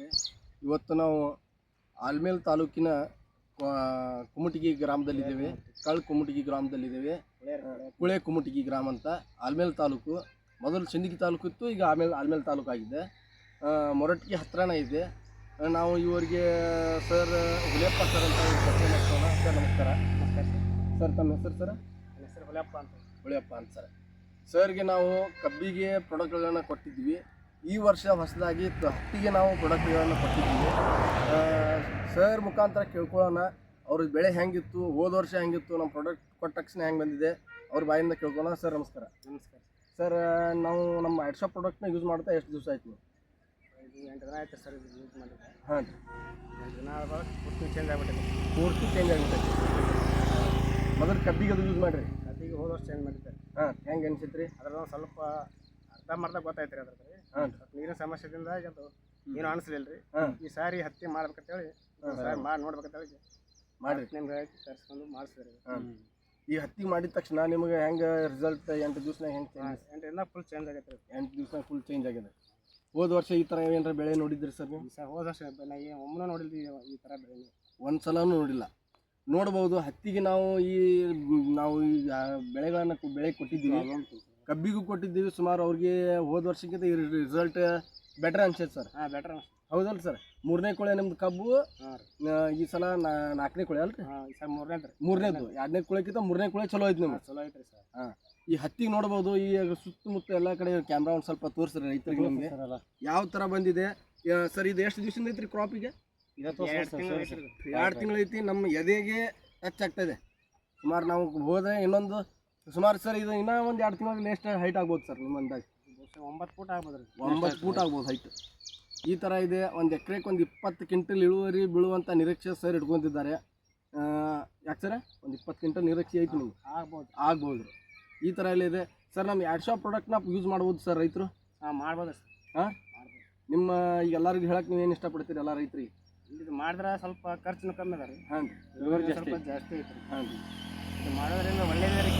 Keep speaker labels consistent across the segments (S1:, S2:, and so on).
S1: ರೀ. ಇವತ್ತು ನಾವು ಆಲ್ಮೇಲ್ ತಾಲೂಕಿನ ಕುಮಟಗಿ ಗ್ರಾಮದಲ್ಲಿದ್ದೇವೆ. ಕುಮಟಗಿ ಗ್ರಾಮದಲ್ಲಿದ್ದೇವೆ. ಕುಳೆ ಕುಮಟಗಿ ಗ್ರಾಮ ಅಂತ. ಆಲ್ಮೇಲ್ ತಾಲೂಕು ಮೊದಲು ಸಿಂದಗಿ ತಾಲೂಕು ಇತ್ತು, ಈಗ ಆಲ್ಮೇಲ್ ತಾಲೂಕು ಆಗಿದೆ. ಮೊರಟ್ಗಿ ಹತ್ರನೇ ಇದೆ. ನಾವು ಇವರಿಗೆ ಸರ್ ಹುಲಿಯಪ್ಪ ಸರ್ ಅಂತ ಸರ್ ನಮಸ್ಕಾರ. ಸರ್ ತಮ್ಮ ಹೆಸರು ಸರ್?
S2: ನನ್ನ ಹೆಸರು
S1: ಹುಲಿಯಪ್ಪ ಅಂತ ಸರ್. ಸರ್ಗೆ ನಾವು ಕಬ್ಬಿಗೆ ಪ್ರಾಡಕ್ಟ್ಗಳನ್ನು ಕೊಟ್ಟಿದ್ವಿ. ಈ ವರ್ಷ ಹೊಸದಾಗಿ ಹತ್ತಿಗೆ ನಾವು ಪ್ರಾಡಕ್ಟ್ಗಳನ್ನು ಕೊಟ್ಟಿದ್ದೀವಿ. ಸರ್ ಮುಖಾಂತರ ಕೇಳ್ಕೊಳ್ಳೋಣ ಅವ್ರ ಬೆಳೆ ಹೆಂಗಿತ್ತು, ಹೋದ ವರ್ಷ ಹೆಂಗಿತ್ತು, ನಮ್ಮ ಪ್ರಾಡಕ್ಟ್ ಕೊಟ್ಟ ತಕ್ಷಣ ಹೆಂಗೆ ಬಂದಿದೆ ಅವ್ರ ಬಾಯಿಂದ ಕೇಳ್ಕೊಳ್ಳೋಣ. ಸರ್ ನಮಸ್ಕಾರ.
S2: ನಮಸ್ಕಾರ
S1: ಸರ್, ನಾವು ನಮ್ಮ ಎಡ್ಶೋ ಪ್ರಾಡಕ್ಟ್ನ ಯೂಸ್ ಮಾಡ್ತಾ ಎಷ್ಟು ದಿವಸ ಆಯ್ತು?
S2: ಇದು 8 ದಿನ ಆಯ್ತು ಸರ್. ಇದು ಯೂಸ್ ಮಾಡಿದೆ.
S1: ಹಾಂ ರೀ.
S2: 8 ದಿನ ಆದಾಗ ಪೂರ್ತಿ ಚೇಂಜ್ ಆಗಿಬಿಟ್ಟಿದೆ.
S1: ಪೂರ್ತಿ ಚೇಂಜ್ ಆಗಿಬಿಟ್ಟೈತಿ. ಮೊದಲು ಕಬ್ಬಿಗೆ ಅದು ಯೂಸ್ ಮಾಡಿರಿ?
S2: ಕಬ್ಬಿಗೆ ಹೋದ ವರ್ಷ ಚೇಂಜ್ ಮಾಡಿದ್ದೆ.
S1: ಹಾಂ, ಹೆಂಗೆ ಅನಿಸಿತ್ತು ರೀ?
S2: ಅದ್ರದ್ದು ಸ್ವಲ್ಪ ಅರ್ಧಂಬರ್ಧ ಗೊತ್ತಾಯ್ತು ರೀ. ಅದ್ರದ್ದು
S1: ಹಾಂ,
S2: ಸ್ವಲ್ಪ ನೀರಿನ ಸಮಸ್ಯೆದಿಂದ ಅದು ಏನು ಅನಿಸ್ಲಿಲ್ಲ ರೀ.
S1: ಹಾಂ,
S2: ಈ ಸಾರಿ ಹತ್ತಿ ಮಾಡ್ಬೇಕಂತೇಳಿ ಸಾರಿ ಮಾಡಿ ನೋಡ್ಬೇಕಂತೇಳಿ
S1: ಮಾಡಿ
S2: ನಿಮ್ಗೆ ತರಿಸ್ಕೊಂಡು ಮಾಡಿಸಿದ್ರಿ.
S1: ಹಾಂ. ಈ ಹತ್ತಿ ಮಾಡಿದ ತಕ್ಷಣ ನಿಮಗೆ ಹೆಂಗೆ ರಿಸಲ್ಟ್ 8 ದಿವ್ಸನಾಗ ಹೆಂಗೆ ಚೇಂಜ್?
S2: 8 ದಿನ ಫುಲ್ ಚೇಂಜ್ ಆಗೈತೆ ರೀ.
S1: 8 ದಿವ್ಸನಾಗ ಫುಲ್ ಚೇಂಜ್ ಆಗಿದೆ. ಹೋದ ವರ್ಷ ಈ ಥರ ಏನಾರ ಬೆಳೆ ನೋಡಿದ್ರಿ ಸರ್ ನೀವು?
S2: ಸರ್ ಹೋದ ವರ್ಷ ಒಮ್ಮೆ ನೋಡಿದ್ವಿ ಈ ಥರ ಬೆಳೆ.
S1: ಒಂದು ಸಲನೂ ನೋಡಿಲ್ಲ. ನೋಡ್ಬೋದು. ಹತ್ತಿಗೆ ನಾವು ಈ ಬೆಳೆ ಕೊಟ್ಟಿದ್ದೀವಿ, ಕಬ್ಬಿಗೂ ಕೊಟ್ಟಿದ್ದೀವಿ. ಸುಮಾರು ಅವ್ರಿಗೆ ಹೋದ ವರ್ಷಕ್ಕಿಂತ ಈ ರಿಸಲ್ಟ್ ಬೆಟರ್ ಅನ್ಸೈತೆ ಸರ್.
S2: ಹಾಂ, ಬೆಟರ್.
S1: ಹೌದಲ್ಲ ಸರ್? 3ನೇ ಕುಳೆ ನಿಮ್ದು ಕಬ್ಬು.
S2: ಹಾಂ ರೀ.
S1: ಈ ಸಲ 4ನೇ ಕುಳೆ ಅಲ್ರಿ?
S2: ಹಾಂ, ಈ ಸಲ 3ನೇದು ರೀ.
S1: 3ನೇದು. 2ನೇ ಕುಳೆಕ್ಕಿಂತ 3ನೇ ಕುಳೆ ಚಲೋ ಐತಿ ನಿಮ್ಗೆ.
S2: ಚಲೋ ಐತೆ ರೀ ಸರ್.
S1: ಹಾಂ, ಈ ಹತ್ತಿಗೆ ನೋಡ್ಬೋದು. ಈ ಸುತ್ತಮುತ್ತ ಎಲ್ಲ ಕಡೆ ಕ್ಯಾಮ್ರಾ ಒಂದು ಸ್ವಲ್ಪ ತೋರಿಸ್ರಿ ರೈತರಿಗೆ ನಿಮಗೆ ಯಾವ ಥರ ಬಂದಿದೆ. ಸರ್, ಇದು ಎಷ್ಟು ದಿವಸದಿಂದ ಐತ್ರಿ ಕ್ರಾಪಿಗೆ? 2 ತಿಂಗಳು ಐತಿ. ನಮ್ಮ ಎದೆಗೆ ಟಚ್ ಆಗ್ತಾಯಿದೆ. ಸುಮಾರು ನಾವು ಹೋದರೆ ಇನ್ನೊಂದು ಸುಮಾರು ಸರ್ ಇದು ಇನ್ನೂ ಒಂದು 2 ತಿಂಗಳಲ್ಲಿ ಎಷ್ಟು ಹೈಟ್ ಆಗ್ಬೋದು ಸರ್ ನಿಮ್ಮ ಅಂದಾಜು?
S2: 9 ಫೂಟ್ ಆಗ್ಬೋದು ರೀ.
S1: 9 ಫೂಟ್ ಆಗ್ಬೋದು ಹೈಟ್. ಈ ಥರ ಇದೆ. ಒಂದು ಎಕರೆಗೆ ಒಂದು 20 ಕ್ವಿಂಟಲ್ ಇಳುವರಿ ಬೀಳುವಂಥ ನಿರೀಕ್ಷೆ ಸರ್ ಇಟ್ಕೊತಿದ್ದಾರೆ. ಯಾಕೆ ಸರ್? ಒಂದು 20 ಕ್ವಿಂಟಲ್ ನಿರೀಕ್ಷೆ ಐತಿ ನಿಮ್ಗೆ? ಆಗ್ಬೋದು ರೀ. ಈ ಥರ ಎಲ್ಲ ಇದೆ ಸರ್. ನಮ್ಮ ಎಡ್ಶೋ ಪ್ರಾಡಕ್ಟ್ನ ಯೂಸ್ ಮಾಡ್ಬೋದು ಸರ್ ರೈತರು?
S2: ಹಾಂ, ಮಾಡ್ಬೋದು ಸರ್.
S1: ಹಾಂ, ನಿಮ್ಮ ಈಗ ಎಲ್ಲರಿಗೂ ಹೇಳಕ್ಕೆ ನೀವೇನು ಇಷ್ಟಪಡ್ತೀರಿ ಎಲ್ಲ ರೈತರಿಗೆ?
S2: ಇದು ಮಾಡಿದ್ರೆ ಸ್ವಲ್ಪ ಖರ್ಚು ಕಮ್ಮಿ ಅದ ರೀ.
S1: ಹಾಂ,
S2: ಸ್ವಲ್ಪ ಜಾಸ್ತಿ ಐತೆ ರೀ.
S1: ಹಾಂ,
S2: ಇದು ಮಾಡೋದ್ರಿಂದ ಒಳ್ಳೇದೇ ರೀ.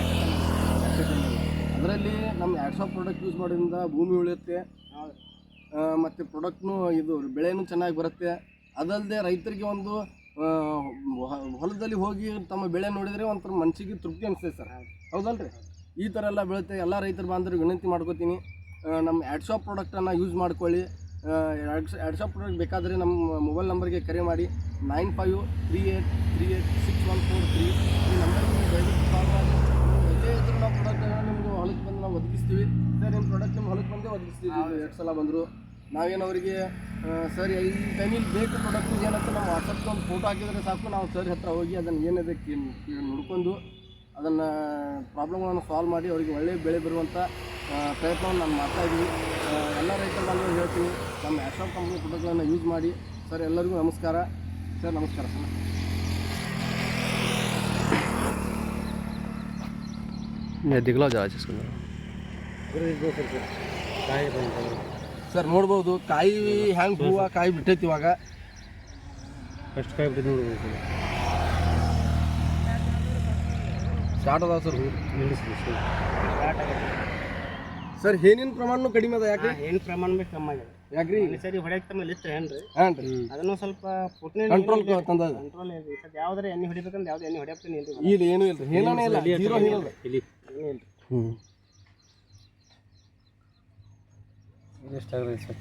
S1: ಅದರಲ್ಲಿ ನಮ್ಮ ಎಡ್ಶೋ ಪ್ರಾಡಕ್ಟ್ ಯೂಸ್ ಮಾಡೋದ್ರಿಂದ ಭೂಮಿ ಉಳಿಯುತ್ತೆ.
S2: ಹೌದು.
S1: ಮತ್ತು ಪ್ರಾಡಕ್ಟ್ನು ಇದು ಬೆಳೆನೂ ಚೆನ್ನಾಗಿ ಬರುತ್ತೆ. ಅದಲ್ಲದೆ ರೈತರಿಗೆ ಒಂದು ಹೊಲದಲ್ಲಿ ಹೋಗಿ ತಮ್ಮ ಬೆಳೆ ನೋಡಿದರೆ ಒಂಥರ ಮನಸ್ಸಿಗೆ ತೃಪ್ತಿ ಅನಿಸ್ತದೆ ಸರ್. ಹೌದಲ್ಲ ರೀ? ಈ ಥರ ಎಲ್ಲ ಬೆಳೆಯುತ್ತೆ. ಎಲ್ಲ ರೈತರು ಬಾಂಧವರಿಗೆ ವಿನಂತಿ ಮಾಡ್ಕೋತೀನಿ, ನಮ್ಮ ಎಡ್ಶೋ ಪ್ರಾಡಕ್ಟನ್ನು ಯೂಸ್ ಮಾಡ್ಕೊಳ್ಳಿ. ಎಡ್ಶೋ ಪ್ರಾಡಕ್ಟ್ ಬೇಕಾದರೆ ನಮ್ಮ ಮೊಬೈಲ್ ನಂಬರ್ಗೆ ಕರೆ ಮಾಡಿ 9538386143 ಈ ನಂಬರ್ಗೆ ದಯವಿಟ್ಟು ಕಾಲ್ ಮಾಡಿ. ಎಲ್ಲೇ ಇದ್ದರೂ ನಾವು ಪ್ರಾಡಕ್ಟನ್ನು ನಿಮ್ಗೆ ಹೊಲಕ್ಕೆ ಬಂದು ನಾವು ಒದಗಿಸ್ತೀವಿ ಸರ್. ನಿಮ್ಮ ಪ್ರಾಡಕ್ಟ್ ನಿಮ್ಮ ಹೊಲಕ್ಕೆ ಬಂದೇ ಒದಗಿಸ್ತೀವಿ. 2 ಸಲ ಬಂದರು ನಾವೇನು ಅವರಿಗೆ ಸರ್ ಈ ಟೈಮಿಗೆ ಬೇಕು ಪ್ರಾಡಕ್ಟ್ ಏನಂತ ನಾವು ವಾಟ್ಸಪ್ಗೆ ಒಂದು ಫೋಟೋ ಹಾಕಿದರೆ ಸಾಕು. ನಾವು ಸರ್ ಹತ್ರ ಹೋಗಿ ಅದನ್ನು ಏನಿದೆ ನೋಡ್ಕೊಂಡು ಅದನ್ನು ಪ್ರಾಬ್ಲಮ್ಗಳನ್ನು ಸಾಲ್ವ್ ಮಾಡಿ ಅವರಿಗೆ ಒಳ್ಳೆಯ ಬೆಳೆ ಬರುವಂಥ ಪ್ರಯತ್ನವನ್ನು ನಾನು ಮಾಡ್ತಾಯಿದ್ದೀವಿ. ಎಲ್ಲ ರೈತರ ಬಾಂಧವರಿಗೆ ಹೇಳ್ತೀನಿ, ನಮ್ಮ ಎಡ್ಶೋ ಕಂಪ್ನಿ ಪ್ರಾಡಕ್ಟ್ಗಳನ್ನು ಯೂಸ್ ಮಾಡಿ. ಸರ್, ಎಲ್ಲರಿಗೂ ನಮಸ್ಕಾರ ಸರ್. ನಮಸ್ಕಾರ ಸರ್. ಸರ್ ನೋಡ್ಬೋದು ಕಾಯಿ ಹೆಂಗೆ ಹೂವು ಕಾಯಿ ಬಿಟ್ಟೈತಿ. ಇವಾಗ
S2: ಎಷ್ಟು ಕಾಯಿ ಬಿಟ್ಟು ನೋಡ್ಬೋದು
S1: ಸ್ಟಾರ್ಟ್ ಅದಾವ ಸರ್ ಹೂ. ಸರ್, ಏನೇನು ಪ್ರಮಾಣನೂ ಕಡಿಮೆ ಅದ. ಯಾಕೆ?
S2: ಏನು ಪ್ರಮಾಣ ಬೇಕು ಕಮ್ಮಿ ಆಗಿದೆ.
S1: ಯಾಕ್ರಿ?
S2: ಸರಿ ಹೊಡೆಯಕ್ಕೆ ತಮ್ಮಲ್ಲಿ ಇತ್ತು ಏನ್ರಿ?
S1: ಹಾಂ ರೀ.
S2: ಅದನ್ನು ಸ್ವಲ್ಪ
S1: ಕಂಟ್ರೋಲ್ ತಂದ
S2: ಕಂಟ್ರೋಲ್ ಇದೆ. ಸರ್, ಯಾವ್ದಾರ ಎಣ್ಣೆ ಹೊಡಿಬೇಕಂದ್ರೆ ಯಾವ್ದು ಎಣ್ಣೆ ಹೊಡೆಯಕ್ಕೆ
S1: ಇಲ್ಲ, ಏನೂ ಇಲ್ಲ. ಏನೇ ಇಲ್ಲ, ಜೀರೋ ಇಲ್ಲ.
S2: ಎಷ್ಟಾಗ್ರಿ ಸರ್?